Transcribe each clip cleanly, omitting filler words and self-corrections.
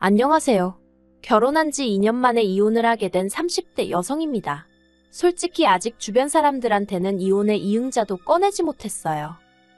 안녕하세요. 결혼한 지 2년 만에 이혼을 하게 된 30대 여성입니다. 솔직히 아직 주변 사람들한테는 이혼의 이응자도 꺼내지 못했어요.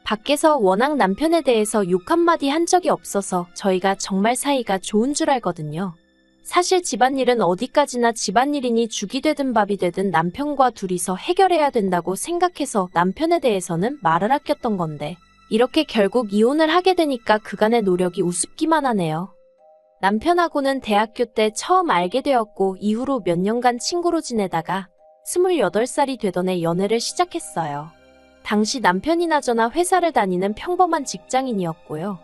밖에서 워낙 남편에 대해서 욕 한마디 한 적이 없어서 저희가 정말 사이가 좋은 줄 알거든요. 사실 집안일은 어디까지나 집안일이니 죽이 되든 밥이 되든 남편과 둘이서 해결해야 된다고 생각해서 남편에 대해서는 말을 아꼈던 건데 이렇게 결국 이혼을 하게 되니까 그간의 노력이 우습기만 하네요. 남편하고는 대학교 때 처음 알게 되었고 이후로 몇 년간 친구로 지내다가 28살이 되던 해 연애를 시작했어요. 당시 남편이나 저나 회사를 다니는 평범한 직장인이었고요.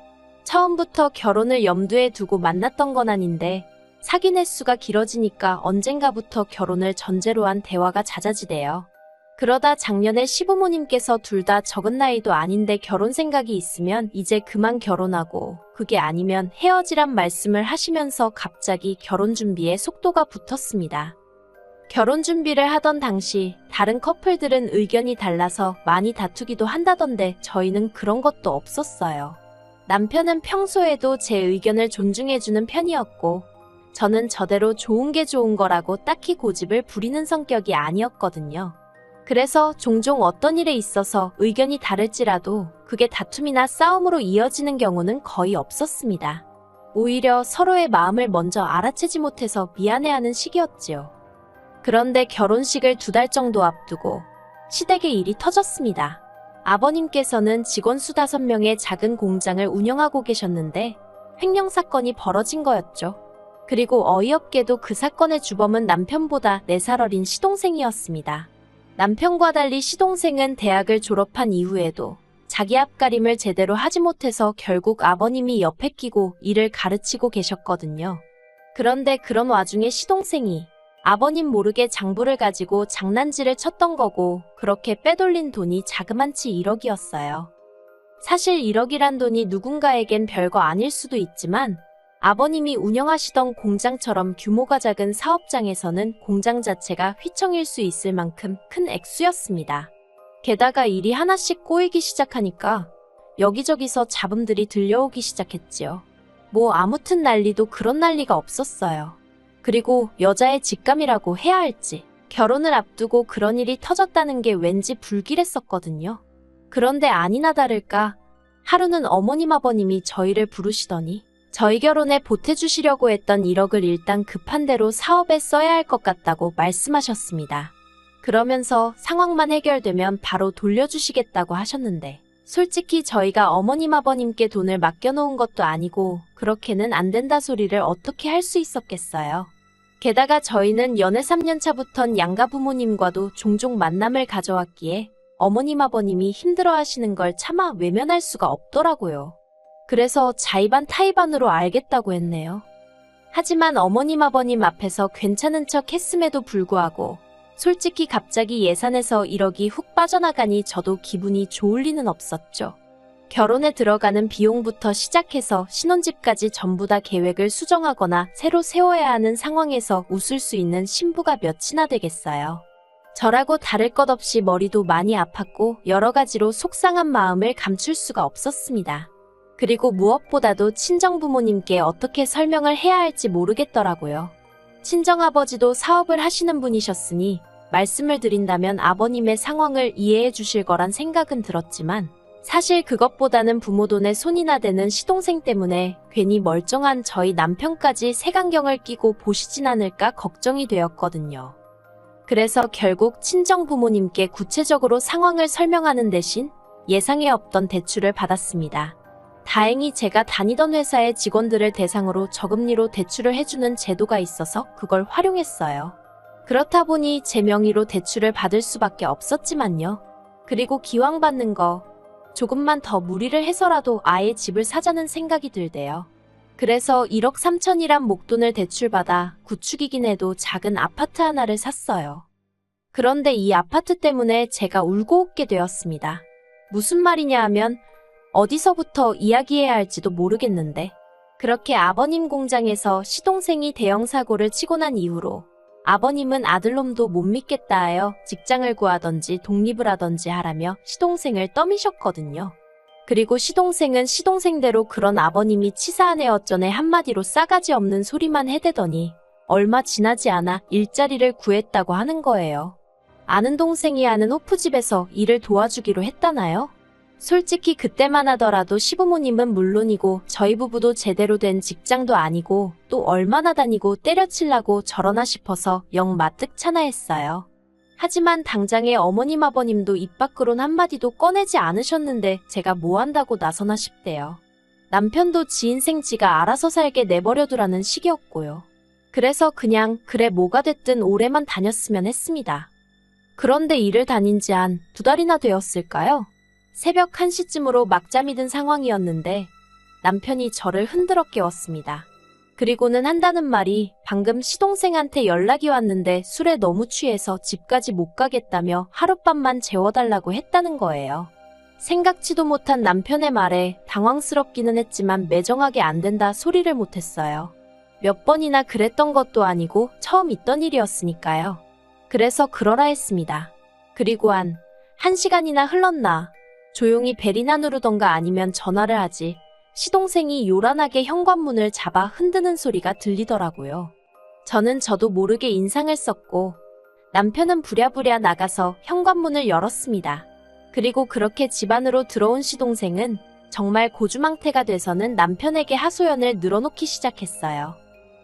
처음부터 결혼을 염두에 두고 만났던 건 아닌데 사귄 횟수가 길어지니까 언젠가부터 결혼을 전제로 한 대화가 잦아지대요. 그러다 작년에 시부모님께서 둘 다 적은 나이도 아닌데 결혼 생각이 있으면 이제 그만 결혼하고 그게 아니면 헤어지란 말씀을 하시면서 갑자기 결혼 준비에 속도가 붙었습니다. 결혼 준비를 하던 당시 다른 커플들은 의견이 달라서 많이 다투기도 한다던데 저희는 그런 것도 없었어요. 남편은 평소에도 제 의견을 존중해주는 편이었고 저는 저대로 좋은 게 좋은 거라고 딱히 고집을 부리는 성격이 아니었거든요. 그래서 종종 어떤 일에 있어서 의견이 다를지라도 그게 다툼이나 싸움으로 이어지는 경우는 거의 없었습니다. 오히려 서로의 마음을 먼저 알아채지 못해서 미안해하는 시기였지요. 그런데 결혼식을 2달 정도 앞두고 시댁의 일이 터졌습니다. 아버님께서는 직원 수 5명의 작은 공장을 운영하고 계셨는데 횡령사건이 벌어진 거였죠. 그리고 어이없게도 그 사건의 주범은 남편보다 4살 어린 시동생이었습니다. 남편과 달리 시동생은 대학을 졸업한 이후에도 자기 앞가림을 제대로 하지 못해서 결국 아버님이 옆에 끼고 일을 가르치고 계셨거든요. 그런데 그런 와중에 시동생이 아버님 모르게 장부를 가지고 장난질을 쳤던 거고 그렇게 빼돌린 돈이 자그만치 1억이었어요. 사실 1억이란 돈이 누군가에겐 별거 아닐 수도 있지만 아버님이 운영하시던 공장처럼 규모가 작은 사업장에서는 공장 자체가 휘청일 수 있을 만큼 큰 액수였습니다. 게다가 일이 하나씩 꼬이기 시작하니까 여기저기서 잡음들이 들려오기 시작했지요. 뭐 아무튼 난리도 그런 난리가 없었어요. 그리고 여자의 직감이라고 해야 할지 결혼을 앞두고 그런 일이 터졌다는 게 왠지 불길했었거든요. 그런데 아니나 다를까 하루는 어머님 아버님이 저희를 부르시더니 저희 결혼에 보태주시려고 했던 1억을 일단 급한 대로 사업에 써야 할 것 같다고 말씀하셨습니다. 그러면서 상황만 해결되면 바로 돌려주시겠다고 하셨는데 솔직히 저희가 어머님 아버님께 돈을 맡겨놓은 것도 아니고 그렇게는 안 된다 소리를 어떻게 할 수 있었겠어요. 게다가 저희는 연애 3년 차부턴 양가 부모님과도 종종 만남을 가져왔기에 어머님 아버님이 힘들어하시는 걸 차마 외면할 수가 없더라고요. 그래서 자의반 타의반으로 알겠다고 했네요. 하지만 어머님 아버님 앞에서 괜찮은 척 했음에도 불구하고 솔직히 갑자기 예산에서 1억이 훅 빠져나가니 저도 기분이 좋을 리는 없었죠. 결혼에 들어가는 비용부터 시작해서 신혼집까지 전부 다 계획을 수정하거나 새로 세워야 하는 상황에서 웃을 수 있는 신부가 몇이나 되겠어요. 저라고 다를 것 없이 머리도 많이 아팠고 여러 가지로 속상한 마음을 감출 수가 없었습니다. 그리고 무엇보다도 친정부모님께 어떻게 설명을 해야 할지 모르겠더라고요. 친정아버지도 사업을 하시는 분이셨으니 말씀을 드린다면 아버님의 상황을 이해해 주실 거란 생각은 들었지만 사실 그것보다는 부모 돈에 손이나 대는 시동생 때문에 괜히 멀쩡한 저희 남편까지 색안경을 끼고 보시진 않을까 걱정이 되었거든요. 그래서 결국 친정부모님께 구체적으로 상황을 설명하는 대신 예상에 없던 대출을 받았습니다. 다행히 제가 다니던 회사의 직원들을 대상으로 저금리로 대출을 해주는 제도가 있어서 그걸 활용했어요. 그렇다 보니 제 명의로 대출을 받을 수밖에 없었지만요. 그리고 기왕 받는 거 조금만 더 무리를 해서라도 아예 집을 사자는 생각이 들대요. 그래서 1억 3천이란 목돈을 대출받아 구축이긴 해도 작은 아파트 하나를 샀어요. 그런데 이 아파트 때문에 제가 울고 웃게 되었습니다. 무슨 말이냐 하면 어디서부터 이야기해야 할지도 모르겠는데 그렇게 아버님 공장에서 시동생이 대형 사고를 치고 난 이후로 아버님은 아들놈도 못 믿겠다 하여 직장을 구하던지 독립을 하던지 하라며 시동생을 떠미셨거든요. 그리고 시동생은 시동생대로 그런 아버님이 치사하네 어쩌네 한마디로 싸가지 없는 소리만 해대더니 얼마 지나지 않아 일자리를 구했다고 하는 거예요. 아는 동생이 아는 호프집에서 일을 도와주기로 했다나요? 솔직히 그때만 하더라도 시부모님은 물론이고 저희 부부도 제대로 된 직장도 아니고 또 얼마나 다니고 때려치려고 저러나 싶어서 영 마뜩찮아했어요. 하지만 당장에 어머님 아버님도 입 밖으론 한마디도 꺼내지 않으셨는데 제가 뭐 한다고 나서나 싶대요. 남편도 지 인생 지가 알아서 살게 내버려두라는 식이었고요. 그래서 그냥 그래 뭐가 됐든 오래만 다녔으면 했습니다. 그런데 일을 다닌 지 한 2달이나 되었을까요? 새벽 1시쯤으로 막잠이 든 상황이었는데 남편이 저를 흔들어 깨웠습니다. 그리고는 한다는 말이 방금 시동생한테 연락이 왔는데 술에 너무 취해서 집까지 못 가겠다며 하룻밤만 재워달라고 했다는 거예요. 생각지도 못한 남편의 말에 당황스럽기는 했지만 매정하게 안 된다 소리를 못했어요. 몇 번이나 그랬던 것도 아니고 처음 있던 일이었으니까요. 그래서 그러라 했습니다. 그리고 한 1시간이나 흘렀나 조용히 벨이나 누르던가 아니면 전화를 하지 시동생이 요란하게 현관문을 잡아 흔드는 소리가 들리더라고요. 저도 모르게 인상을 썼고 남편은 부랴부랴 나가서 현관문을 열었습니다. 그리고 그렇게 집 안으로 들어온 시동생은 정말 고주망태가 돼서는 남편에게 하소연을 늘어놓기 시작했어요.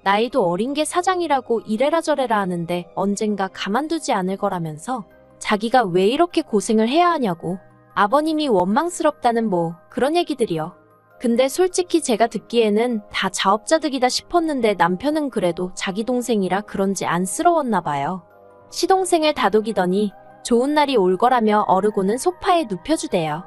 나이도 어린 게 사장이라고 이래라 저래라 하는데 언젠가 가만두지 않을 거라면서 자기가 왜 이렇게 고생을 해야 하냐고 아버님이 원망스럽다는 뭐 그런 얘기들이요. 근데 솔직히 제가 듣기에는 다 자업자득이다 싶었는데 남편은 그래도 자기 동생이라 그런지 안쓰러웠나 봐요. 시동생을 다독이더니 좋은 날이 올 거라며 어르고는 소파에 눕혀주대요.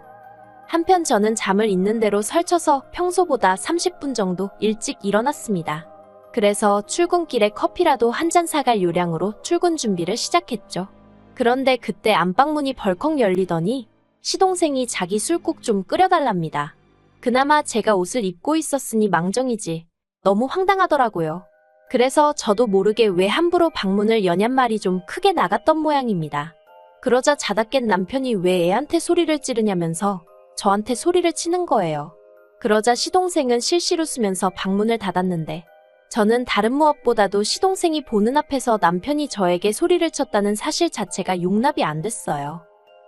한편 저는 잠을 있는 대로 설쳐서 평소보다 30분 정도 일찍 일어났습니다. 그래서 출근길에 커피라도 한 잔 사갈 요량으로 출근 준비를 시작했죠. 그런데 그때 안방문이 벌컥 열리더니 시동생이 자기 술국 좀 끓여달랍니다. 그나마 제가 옷을 입고 있었으니 망정이지 너무 황당하더라고요. 그래서 저도 모르게 왜 함부로 방문을 여냔 말이 좀 크게 나갔던 모양입니다. 그러자 자다 깬 남편이 왜 애한테 소리를 찌르냐면서 저한테 소리를 치는 거예요. 그러자 시동생은 실실 웃으면서 방문을 닫았는데 저는 다른 무엇보다도 시동생이 보는 앞에서 남편이 저에게 소리를 쳤다는 사실 자체가 용납이 안 됐어요.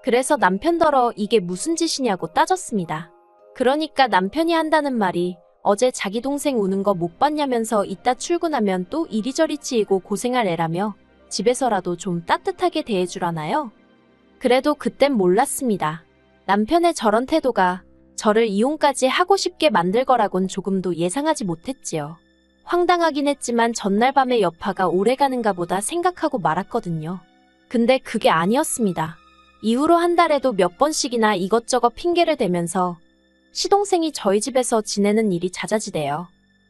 그래서 남편더러 이게 무슨 짓이냐고 따졌습니다. 그러니까 남편이 한다는 말이 어제 자기 동생 우는 거 못 봤냐면서 이따 출근하면 또 이리저리 치이고 고생할 애라며 집에서라도 좀 따뜻하게 대해주라나요? 그래도 그땐 몰랐습니다. 남편의 저런 태도가 저를 이혼까지 하고 싶게 만들 거라곤 조금도 예상하지 못했지요. 황당하긴 했지만 전날 밤에 여파가 오래가는가 보다 생각하고 말았거든요. 근데 그게 아니었습니다. 이후로 한 달에도 몇 번씩이나 이것저것 핑계를 대면서 시동생이 저희 집에서 지내는 일이 잦아지대요.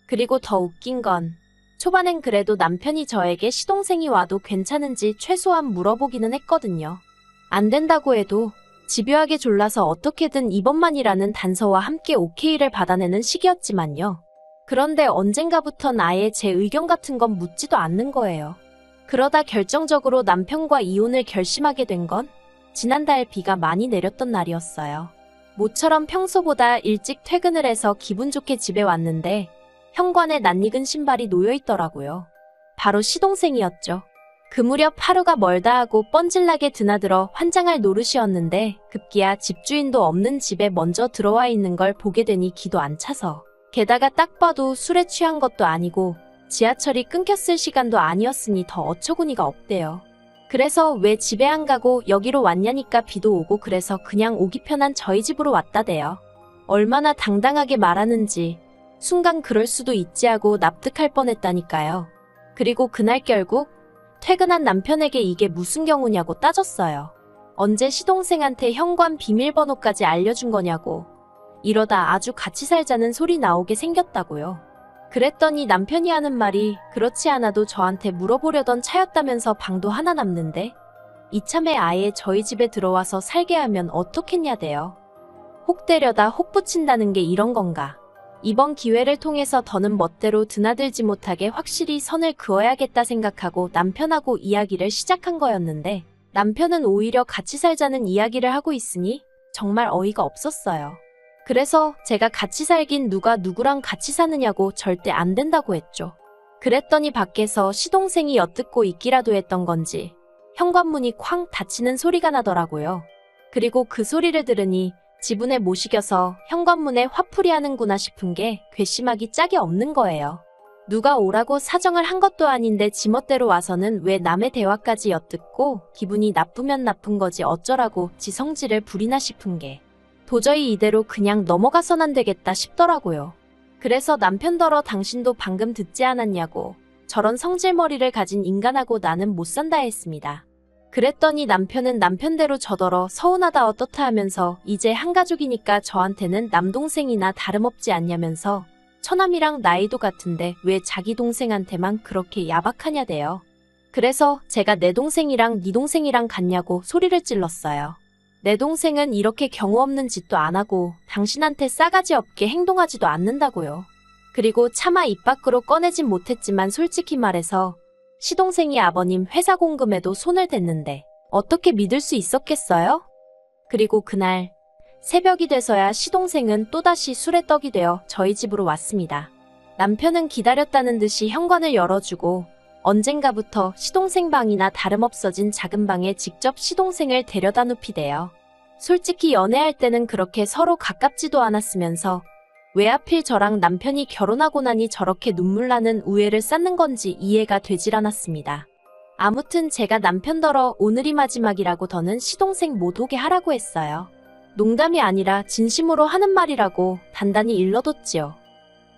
그리고 더 웃긴 건 초반엔 그래도 남편이 저에게 시동생이 와도 괜찮은지 최소한 물어보기는 했거든요. 안 된다고 해도 집요하게 졸라서 어떻게든 이번만이라는 단서와 함께 오케이를 받아내는 시기였지만요. 그런데 언젠가부턴 아예 제 의견 같은 건 묻지도 않는 거예요. 그러다 결정적으로 남편과 이혼을 결심하게 된 건 지난달 비가 많이 내렸던 날이었어요. 모처럼 평소보다 일찍 퇴근을 해서 기분 좋게 집에 왔는데 현관에 낯익은 신발이 놓여 있더라고요. 바로 시동생이었죠. 그 무렵 하루가 멀다 하고 뻔질나게 드나들어 환장할 노릇이었는데 급기야 집주인도 없는 집에 먼저 들어와 있는 걸 보게 되니 기도 안 차서 게다가 딱 봐도 술에 취한 것도 아니고 지하철이 끊겼을 시간도 아니었으니 더 어처구니가 없대요. 그래서 왜 집에 안 가고 여기로 왔냐니까 비도 오고 그래서 그냥 오기 편한 저희 집으로 왔다대요. 얼마나 당당하게 말하는지 순간 그럴 수도 있지 하고 납득할 뻔했다니까요. 그리고 그날 결국 퇴근한 남편에게 이게 무슨 경우냐고 따졌어요. 언제 시동생한테 현관 비밀번호까지 알려준 거냐고. 이러다 아주 같이 살자는 소리 나오게 생겼다고요. 그랬더니 남편이 하는 말이 그렇지 않아도 저한테 물어보려던 차였다면서 방도 하나 남는데 이참에 아예 저희 집에 들어와서 살게 하면 어떻겠냐대요. 혹 때려다 혹 붙인다는 게 이런 건가. 이번 기회를 통해서 더는 멋대로 드나들지 못하게 확실히 선을 그어야겠다 생각하고 남편하고 이야기를 시작한 거였는데 남편은 오히려 같이 살자는 이야기를 하고 있으니 정말 어이가 없었어요. 그래서 제가 같이 살긴 누가 누구랑 같이 사느냐고 절대 안 된다고 했죠. 그랬더니 밖에서 시동생이 엿듣고 있기라도 했던 건지 현관문이 쾅 닫히는 소리가 나더라고요. 그리고 그 소리를 들으니 지분에 못 이겨서 현관문에 화풀이 하는구나 싶은 게 괘씸하기 짝이 없는 거예요. 누가 오라고 사정을 한 것도 아닌데 지멋대로 와서는 왜 남의 대화까지 엿듣고 기분이 나쁘면 나쁜 거지 어쩌라고 지 성질을 부리나 싶은 게 도저히 이대로 그냥 넘어가선 안 되겠다 싶더라고요. 그래서 남편더러 당신도 방금 듣지 않았냐고 저런 성질머리를 가진 인간하고 나는 못 산다 했습니다. 그랬더니 남편은 남편대로 저더러 서운하다 어떻다 하면서 이제 한가족이니까 저한테는 남동생이나 다름없지 않냐면서 처남이랑 나이도 같은데 왜 자기 동생한테만 그렇게 야박하냐대요. 그래서 제가 내 동생이랑 네 동생이랑 같냐고 소리를 찔렀어요. 내 동생은 이렇게 경우 없는 짓도 안 하고 당신한테 싸가지 없게 행동하지도 않는다고요. 그리고 차마 입 밖으로 꺼내진 못했지만 솔직히 말해서 시동생이 아버님 회사 공금에도 손을 댔는데 어떻게 믿을 수 있었겠어요? 그리고 그날 새벽이 돼서야 시동생은 또다시 술에 떡이 되어 저희 집으로 왔습니다. 남편은 기다렸다는 듯이 현관을 열어주고 언젠가부터 시동생 방이나 다름없어진 작은 방에 직접 시동생을 데려다 눕히대요. 솔직히 연애할 때는 그렇게 서로 가깝지도 않았으면서 왜 하필 저랑 남편이 결혼하고 나니 저렇게 눈물 나는 우애를 쌓는 건지 이해가 되질 않았습니다. 아무튼 제가 남편더러 오늘이 마지막이라고 더는 시동생 못 오게 하라고 했어요. 농담이 아니라 진심으로 하는 말이라고 단단히 일러뒀지요.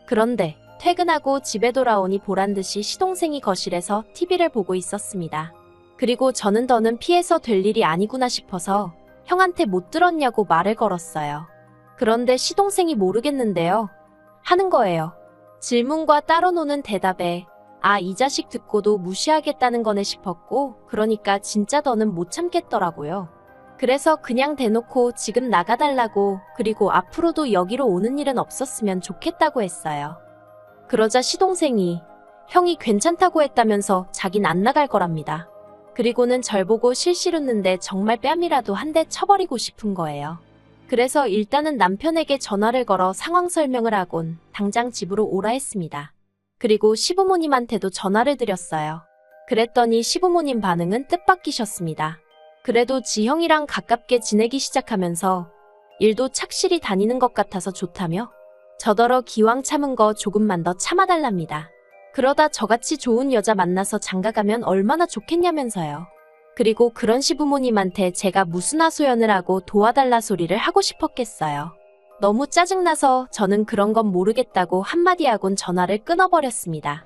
그런데 퇴근하고 집에 돌아오니 보란듯이 시동생이 거실에서 TV를 보고 있었습니다. 그리고 저는 더는 피해서 될 일이 아니구나 싶어서 형한테 못 들었냐고 말을 걸었어요. 그런데 시동생이 모르겠는데요. 하는 거예요. 질문과 따로 노는 대답에 아, 이 자식 듣고도 무시하겠다는 거네 싶었고 그러니까 진짜 더는 못 참겠더라고요. 그래서 그냥 대놓고 지금 나가달라고 그리고 앞으로도 여기로 오는 일은 없었으면 좋겠다고 했어요. 그러자 시동생이 형이 괜찮다고 했다면서 자긴 안 나갈 거랍니다. 그리고는 절 보고 실실 웃는데 정말 뺨이라도 한 대 쳐버리고 싶은 거예요. 그래서 일단은 남편에게 전화를 걸어 상황 설명을 하곤 당장 집으로 오라 했습니다. 그리고 시부모님한테도 전화를 드렸어요. 그랬더니 시부모님 반응은 뜻밖이셨습니다. 그래도 지형이랑 가깝게 지내기 시작하면서 일도 착실히 다니는 것 같아서 좋다며 저더러 기왕 참은 거 조금만 더 참아달랍니다. 그러다 저같이 좋은 여자 만나서 장가가면 얼마나 좋겠냐면서요. 그리고 그런 시부모님한테 제가 무슨 하소연을 하고 도와달라 소리를 하고 싶었겠어요. 너무 짜증나서 저는 그런 건 모르겠다고 한마디 하곤 전화를 끊어버렸습니다.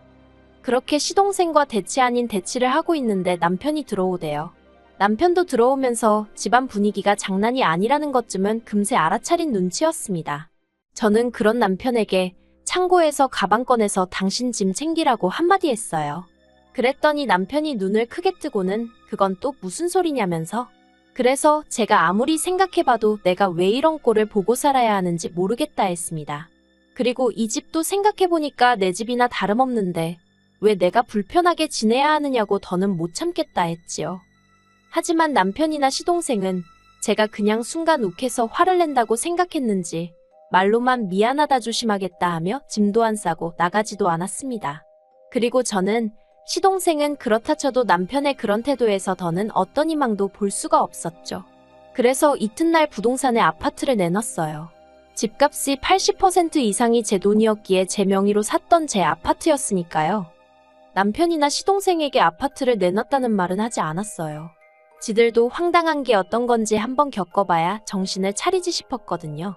그렇게 시동생과 대치 아닌 대치를 하고 있는데 남편이 들어오대요. 남편도 들어오면서 집안 분위기가 장난이 아니라는 것쯤은 금세 알아차린 눈치였습니다. 저는 그런 남편에게 창고에서 가방 꺼내서 당신 짐 챙기라고 한마디 했어요. 그랬더니 남편이 눈을 크게 뜨고는 그건 또 무슨 소리냐면서 그래서 제가 아무리 생각해봐도 내가 왜 이런 꼴을 보고 살아야 하는지 모르겠다 했습니다. 그리고 이 집도 생각해보니까 내 집이나 다름없는데 왜 내가 불편하게 지내야 하느냐고 더는 못 참겠다 했지요. 하지만 남편이나 시동생은 제가 그냥 순간 욱해서 화를 낸다고 생각했는지 말로만 미안하다 조심하겠다 하며 짐도 안 싸고 나가지도 않았습니다. 그리고 저는 시동생은 그렇다 쳐도 남편의 그런 태도에서 더는 어떤 희망도 볼 수가 없었죠. 그래서 이튿날 부동산에 아파트를 내놨어요. 집값이 80% 이상이 제 돈이었기에 제 명의로 샀던 제 아파트였으니까요. 남편이나 시동생에게 아파트를 내놨다는 말은 하지 않았어요. 지들도 황당한 게 어떤 건지 한번 겪어봐야 정신을 차리지 싶었거든요.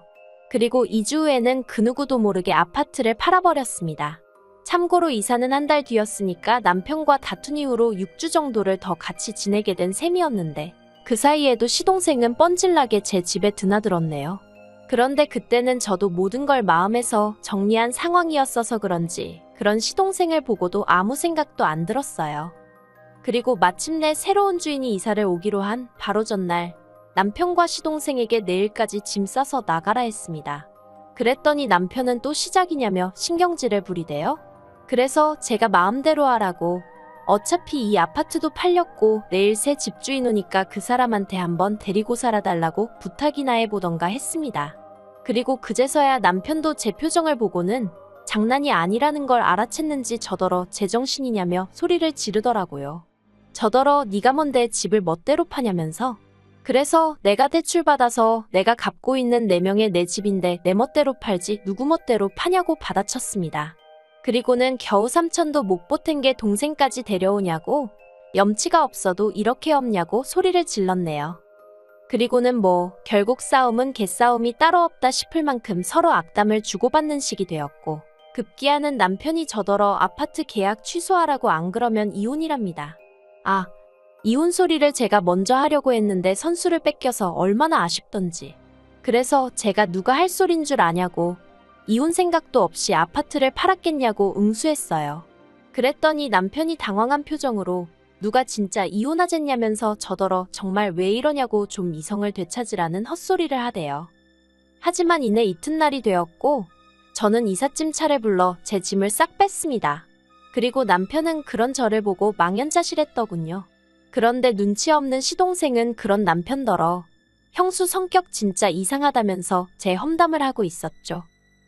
그리고 2주 후에는 그 누구도 모르게 아파트를 팔아버렸습니다. 참고로 이사는 한 달 뒤였으니까 남편과 다툰 이후로 6주 정도를 더 같이 지내게 된 셈이었는데 그 사이에도 시동생은 뻔질나게 제 집에 드나들었네요. 그런데 그때는 저도 모든 걸 마음에서 정리한 상황이었어서 그런지 그런 시동생을 보고도 아무 생각도 안 들었어요. 그리고 마침내 새로운 주인이 이사를 오기로 한 바로 전날 남편과 시동생에게 내일까지 짐 싸서 나가라 했습니다. 그랬더니 남편은 또 시작이냐며 신경질을 부리대요. 그래서 제가 마음대로 하라고 어차피 이 아파트도 팔렸고 내일 새 집주인 오니까 그 사람한테 한번 데리고 살아달라고 부탁이나 해보던가 했습니다. 그리고 그제서야 남편도 제 표정을 보고는 장난이 아니라는 걸 알아챘는지 저더러 제정신이냐며 소리를 지르더라고요. 저더러 네가 뭔데 집을 멋대로 파냐면서. 그래서 내가 대출받아서 내가 갚고 있는 4명의 내 집인데 내 멋대로 팔지 누구 멋대로 파냐고 받아쳤습니다. 그리고는 겨우 3천도 못 보탠 게 동생까지 데려오냐고, 염치가 없어도 이렇게 없냐고 소리를 질렀네요. 그리고는 뭐 결국 싸움은 개싸움이 따로 없다 싶을 만큼 서로 악담을 주고받는 식이 되었고, 급기야는 남편이 저더러 아파트 계약 취소하라고 안 그러면 이혼이랍니다. 아, 이혼 소리를 제가 먼저 하려고 했는데 선수를 뺏겨서 얼마나 아쉽던지. 그래서 제가 누가 할 소린 줄 아냐고, 이혼 생각도 없이 아파트를 팔았겠냐고 응수했어요. 그랬더니 남편이 당황한 표정으로 누가 진짜 이혼하겠냐면서 저더러 정말 왜 이러냐고 좀 이성을 되찾으라는 헛소리를 하대요. 하지만 이내 이튿날이 되었고 저는 이삿짐 차를 불러 제 짐을 싹 뺐습니다. 그리고 남편은 그런 저를 보고 망연자실했더군요. 그런데 눈치 없는 시동생은 그런 남편더러 형수 성격 진짜 이상하다면서 제 험담을 하고 있었죠.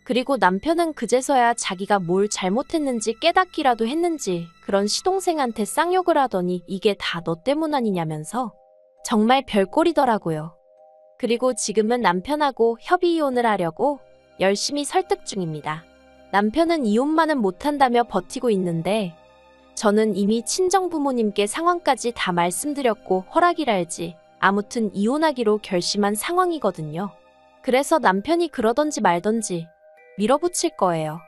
그리고 남편은 그제서야 자기가 뭘 잘못했는지 깨닫기라도 했는지 그런 시동생한테 쌍욕을 하더니 이게 다 너 때문 아니냐면서 정말 별꼴이더라고요. 그리고 지금은 남편하고 협의 이혼을 하려고 열심히 설득 중입니다. 남편은 이혼만은 못한다며 버티고 있는데 저는 이미 친정부모님께 상황까지 다 말씀드렸고 허락이랄지 아무튼 이혼하기로 결심한 상황이거든요. 그래서 남편이 그러던지 말던지 밀어붙일 거예요.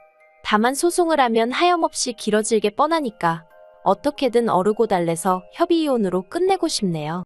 다만 소송을 하면 하염없이 길어질 게 뻔하니까 어떻게든 어르고 달래서 협의 이혼으로 끝내고 싶네요.